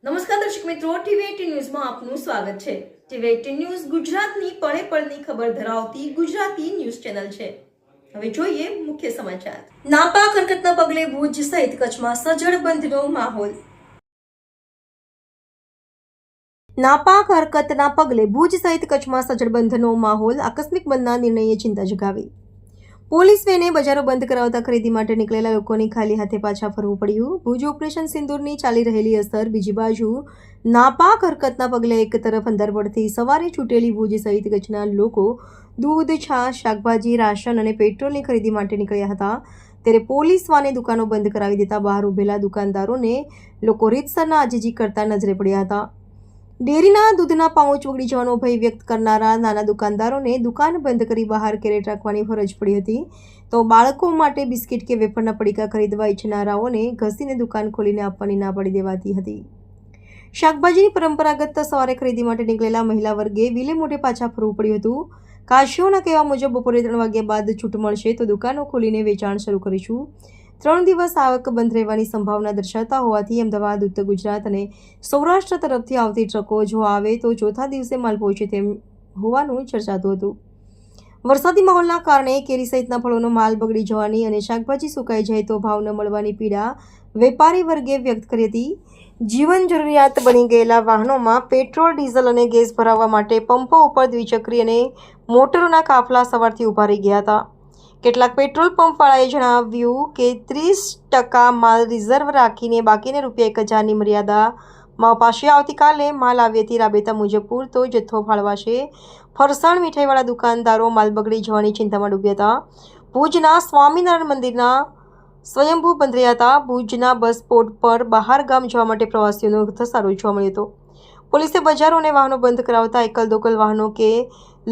નમસ્કાર દર્શક મિત્રો, ટીવી18 ન્યૂઝમાં આપનું સ્વાગત છે। ટીવી18 ન્યૂઝ ગુજરાતની પળે પળની ખબર ધરાવતી ગુજરાતી ન્યૂઝ ચેનલ છે। હવે જોઈએ મુખ્ય સમાચાર। નાપાક હરકતના પગલે ભુજ સહિત કચ્છમાં સજ્જડ બંધનો માહોલ। નાપાક હરકતના પગલે ભુજ સહિત કચ્છમાં સજ્જડ બંધનો માહોલ। આકસ્મિક બંધના નિર્ણયે ચિંતા જગાવી। પોલીસ વેને બજારો બંધ કરાવતા ખરીદી માટે નીકળેલા લોકોની ખાલી હાથે પાછા ફરવું પડ્યું। ભુજ ઓપરેશન સિંદૂરની ચાલી રહેલી અસર। બીજી બાજુ નાપાક હરકતના પગલે એક તરફ અંધારપડથી સવારે છૂટેલી ભુજ સહિત કચ્છના લોકો દૂધ, છાશ, શાકભાજી, રાશન અને પેટ્રોલની ખરીદી માટે નીકળ્યા હતા, ત્યારે પોલીસ વાને દુકાનો બંધ કરાવી દેતા બહાર ઉભેલા દુકાનદારોને લોકો રીતસરના આજીજી કરતા નજરે પડ્યા હતા। ડેરીના દૂધના પાઉચ ઉગડી જવાનો ભય વ્યક્ત કરનારા નાના દુકાનદારોને દુકાન બંધ કરી બહાર કેરેટ રાખવાની ફરજ પડી હતી, તો બાળકો માટે બિસ્કિટ કે વેફરના પડીકા ખરીદવા ઈચ્છનારાઓને ઘસીને દુકાન ખોલીને આપવાની ના પાડી દેવાતી હતી। શાકભાજીની પરંપરાગત સવારે ખરીદી માટે નીકળેલા મહિલા વર્ગે વિલે મોઢે પાછા ફરવું પડ્યું હતું। કાશીઓના કહેવા મુજબ બપોરે 3 વાગ્યા બાદ છૂટ મળશે તો દુકાનો ખોલીને વેચાણ શરૂ કરીશું। 3 દિવસ આવક બંધ રહેવાની સંભાવના દર્શાવતા હોવાથી અમદાવાદ, ઉત્તર ગુજરાત અને સૌરાષ્ટ્ર તરફથી આવતી ટ્રકો જો આવે તો ચોથા દિવસે માલ પહોંચે તેમ હોવાનું ચર્ચાતું હતું। વરસાદી માહોલના કારણે કેરી સહિતના ફળોનો માલ બગડી જવાની અને શાકભાજી સુકાઈ જાય તો ભાવ ન મળવાની પીડા વેપારી વર્ગે વ્યક્ત કરી હતી। જીવન જરૂરિયાત બની ગયેલા વાહનોમાં પેટ્રોલ, ડીઝલ અને ગેસ ભરાવવા માટે પંપો ઉપર દ્વિચક્રી અને મોટરોના કાફલા સવારથી ઊભા રહી ગયા હતા। કેટલાક પેટ્રોલ પંપવાળાએ જણાવ્યું કે 30% માલ રિઝર્વ રાખીને બાકીને ₹1,000ની મર્યાદામાં અપાશે। આવતીકાલે માલ આવ્યેથી રાબેતા મુજબ પૂરતો જથ્થો ફાળવાશે। ફરસાણ મીઠાઈવાળા દુકાનદારો માલ બગડી જવાની ચિંતામાં ડૂબ્યા હતા। ભુજના સ્વામિનારાયણ મંદિરના સ્વયંભૂ બંધ રહ્યા હતા। ભુજના બસ સ્ટોપ પર બહાર ગામ જવા માટે પ્રવાસીઓનો ધસારો જોવા મળ્યો હતો। પોલીસે બજારો અને વાહનો બંધ કરાવતા એકલ દોકલ વાહનો કે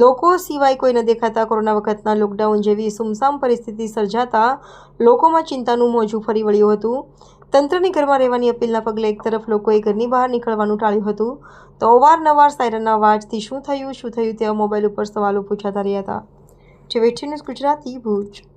લોકો સિવાય કોઈ ન દેખાતા કોરોના વખતના લોકડાઉન જેવી સુમસામ પરિસ્થિતિ સર્જાતા લોકોમાં ચિંતાનું મોજું ફરી વળ્યું હતું। તંત્રની ઘરમાં રહેવાની અપીલના પગલે એક તરફ લોકોએ ઘરની બહાર નીકળવાનું ટાળ્યું હતું, તો અવારનવાર સાયરનના અવાજથી શું થયું તેવા મોબાઈલ ઉપર સવાલો પૂછાતા રહ્યા હતા। ટીવી18 ન્યૂઝ ગુજરાતી, ભુજ।